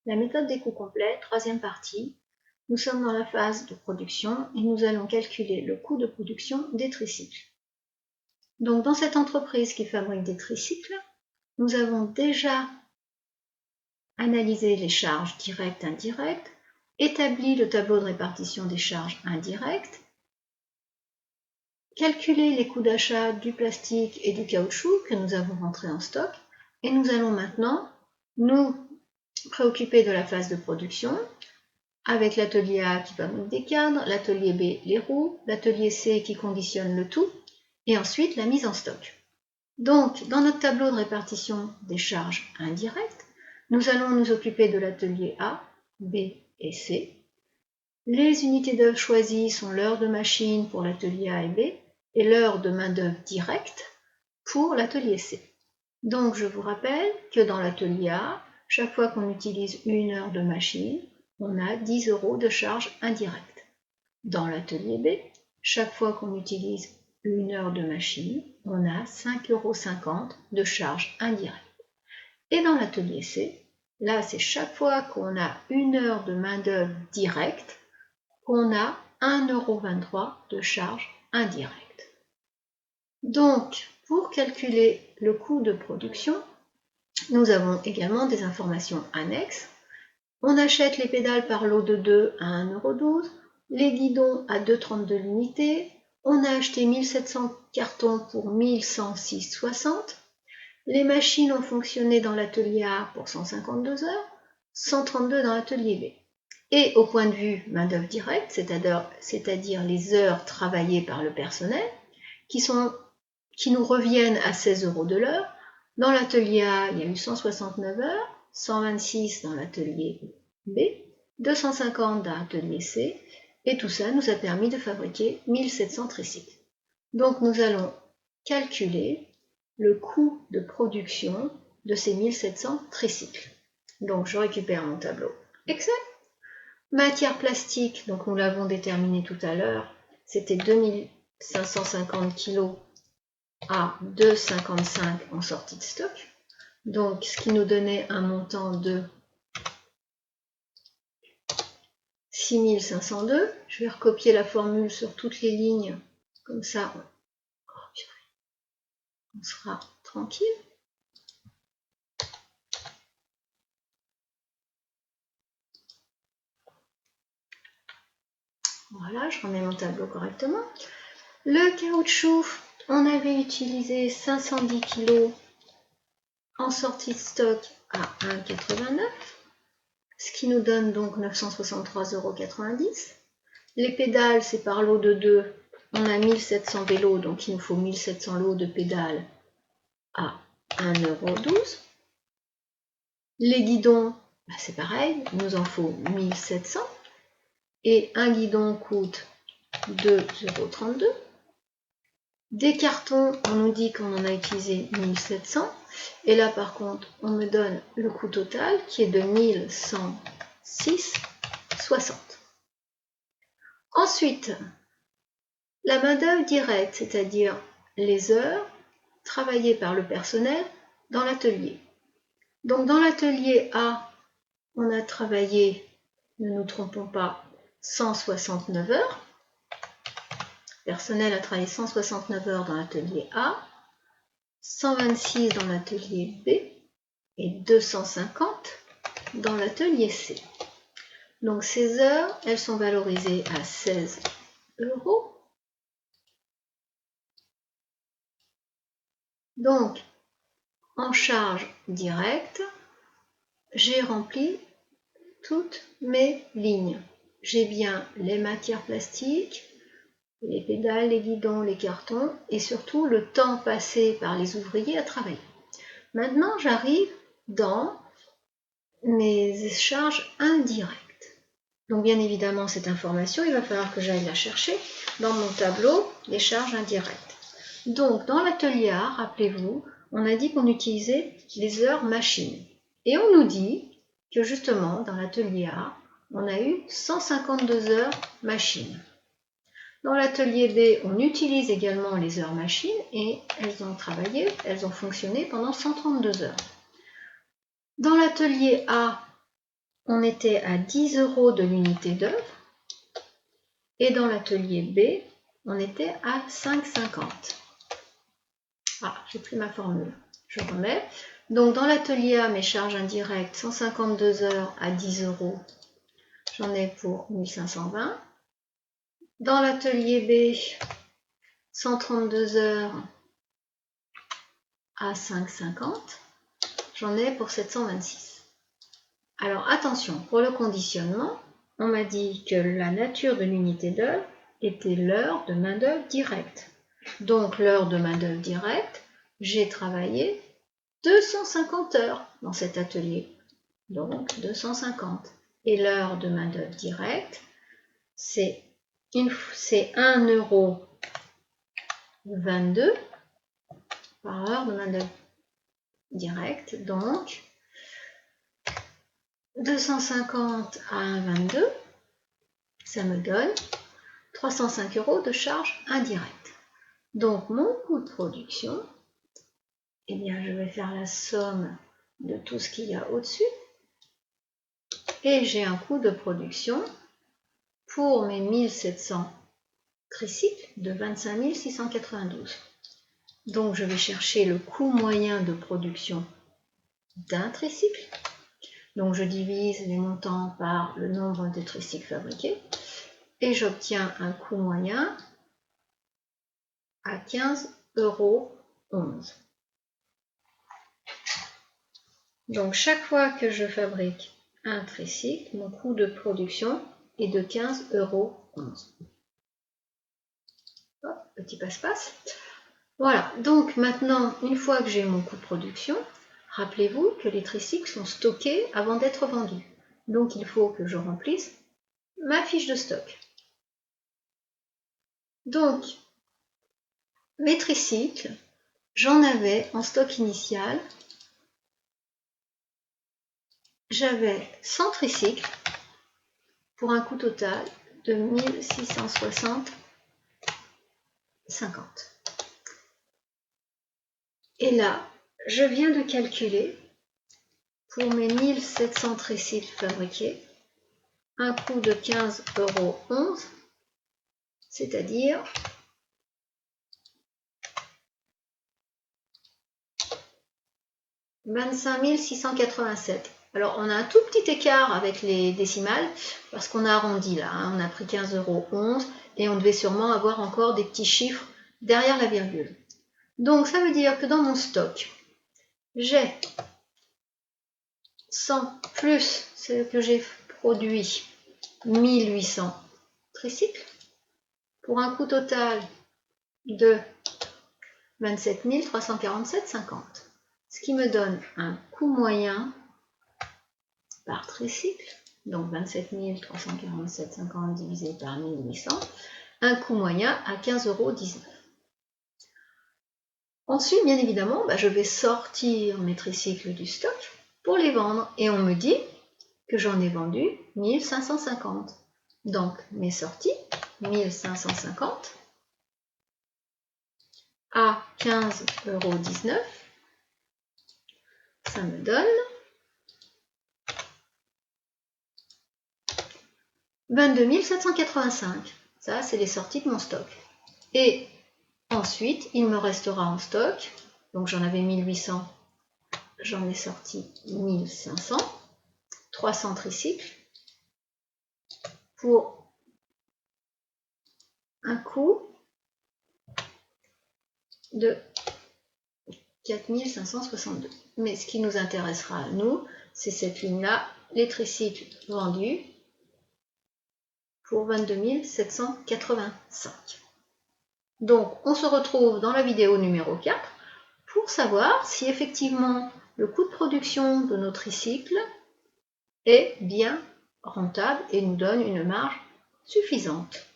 La méthode des coûts complets, troisième partie. Nous sommes dans la phase de production et nous allons calculer le coût de production des tricycles. Donc dans cette entreprise qui fabrique des tricycles, nous avons déjà analysé les charges directes et indirectes, établi le tableau de répartition des charges indirectes, calculé les coûts d'achat du plastique et du caoutchouc que nous avons rentrés en stock, et nous allons maintenant nous préoccuper de la phase de production, avec l'atelier A qui fabrique des cadres, l'atelier B les roues, l'atelier C qui conditionne le tout, et ensuite la mise en stock. Donc, dans notre tableau de répartition des charges indirectes, nous allons nous occuper de l'atelier A, B et C. Les unités d'œuvre choisies sont l'heure de machine pour l'atelier A et B et l'heure de main-d'œuvre directe pour l'atelier C. Donc, je vous rappelle que dans l'atelier A, chaque fois qu'on utilise une heure de machine, on a 10 € de charge indirecte. Dans l'atelier B, chaque fois qu'on utilise une heure de machine, on a 5,50 € de charge indirecte. Et dans l'atelier C, là c'est chaque fois qu'on a une heure de main-d'œuvre directe, qu'on a 1,23 € de charge indirecte. Donc, pour calculer le coût de production, nous avons également des informations annexes. On achète les pédales par lot de 2 à 1,12 €, les guidons à 2,32 € l'unité, on a acheté 1700 cartons pour 1106,60 €, les machines ont fonctionné dans l'atelier A pour 152 heures, 132 dans l'atelier B. Et au point de vue main-d'œuvre directe, c'est-à-dire les heures travaillées par le personnel, qui nous reviennent à 16 € de l'heure, dans l'atelier A, il y a eu 169 heures, 126 dans l'atelier B, 250 dans l'atelier C, et tout ça nous a permis de fabriquer 1700 tricycles. Donc nous allons calculer le coût de production de ces 1700 tricycles. Donc je récupère mon tableau Excel. Matière plastique, donc nous l'avons déterminé tout à l'heure, c'était 2550 kg à 2,55 en sortie de stock. Donc, ce qui nous donnait un montant de 6502. Je vais recopier la formule sur toutes les lignes, comme ça on sera tranquille. Voilà, je remets mon tableau correctement. Le caoutchouc, on avait utilisé 510 kg en sortie de stock à 1,89, ce qui nous donne donc 963,90 €. Les pédales, c'est par lot de 2. On a 1700 vélos, donc il nous faut 1700 lots de pédales à 1,12 €. Les guidons, c'est pareil, il nous en faut 1700. Et un guidon coûte 2,32 €. Des cartons, on nous dit qu'on en a utilisé 1700. Et là, par contre, on me donne le coût total qui est de 1106,60 €. Ensuite, la main-d'œuvre directe, c'est-à-dire les heures travaillées par le personnel dans l'atelier. Donc dans l'atelier A, on a travaillé, ne nous trompons pas, 169 heures. Le personnel a travaillé 169 heures dans l'atelier A, 126 dans l'atelier B et 250 dans l'atelier C. Donc ces heures, elles sont valorisées à 16 €. Donc, en charge directe, j'ai rempli toutes mes lignes. J'ai bien les matières plastiques, les pédales, les guidons, les cartons et surtout le temps passé par les ouvriers à travailler. Maintenant, j'arrive dans mes charges indirectes. Donc bien évidemment, cette information, il va falloir que j'aille la chercher dans mon tableau des charges indirectes. Donc dans l'atelier A, rappelez-vous, on a dit qu'on utilisait les heures machines. Et on nous dit que justement, dans l'atelier A, on a eu 152 heures machines. Dans l'atelier B, on utilise également les heures machines et elles ont fonctionné pendant 132 heures. Dans l'atelier A, on était à 10 € de l'unité d'œuvre. Et dans l'atelier B, on était à 5,50. Ah, j'ai plus ma formule. Je remets. Donc dans l'atelier A, mes charges indirectes, 152 heures à 10 €, j'en ai pour 1520. Dans l'atelier B, 132 heures à 5,50, j'en ai pour 726. Alors attention, pour le conditionnement, on m'a dit que la nature de l'unité d'œuvre était l'heure de main-d'œuvre directe. Donc l'heure de main-d'œuvre directe, j'ai travaillé 250 heures dans cet atelier. Donc 250. Et l'heure de main-d'œuvre directe, c'est 1,22 € par heure de main-d'œuvre directe. Donc 250 à 1,22, ça me donne 305 € de charge indirecte. Donc mon coût de production, eh bien je vais faire la somme de tout ce qu'il y a au-dessus. Et j'ai un coût de production pour mes 1700 tricycles de 25 692. Donc je vais chercher le coût moyen de production d'un tricycle. Donc je divise les montants par le nombre de tricycles fabriqués et j'obtiens un coût moyen à 15,11 €. Donc chaque fois que je fabrique un tricycle, mon coût de production est de 15,11 €. Hop, petit passe-passe. Voilà, donc maintenant, une fois que j'ai mon coût de production, rappelez-vous que les tricycles sont stockés avant d'être vendus. Donc il faut que je remplisse ma fiche de stock. Donc, mes tricycles, j'en avais en stock initial, j'avais 100 tricycles pour un coût total de 1660,50. Et là, je viens de calculer pour mes 1700 tricycles fabriqués un coût de 15,11 €, c'est-à-dire 25 687. Alors on a un tout petit écart avec les décimales parce qu'on a arrondi là, hein, on a pris 15,11 € et on devait sûrement avoir encore des petits chiffres derrière la virgule. Donc ça veut dire que dans mon stock, j'ai 100 plus ce que j'ai produit, 1800 tricycles, pour un coût total de 27 347,50. Ce qui me donne un coût moyen par tricycle, donc 27 347,50 divisé par 1800, un coût moyen à 15,19 €. Ensuite, bien évidemment, je vais sortir mes tricycles du stock pour les vendre. Et on me dit que j'en ai vendu 1550. Donc, mes sorties, 1550 à 15,19 €, ça me donne 22 785. Ça, c'est les sorties de mon stock. Et ensuite, il me restera en stock, donc j'en avais 1800, j'en ai sorti 1500, 300 tricycles, pour un coût de 4562. Mais ce qui nous intéressera à nous, c'est cette ligne-là, les tricycles vendus pour 22 785. Donc, on se retrouve dans la vidéo numéro 4 pour savoir si effectivement le coût de production de nos tricycles est bien rentable et nous donne une marge suffisante.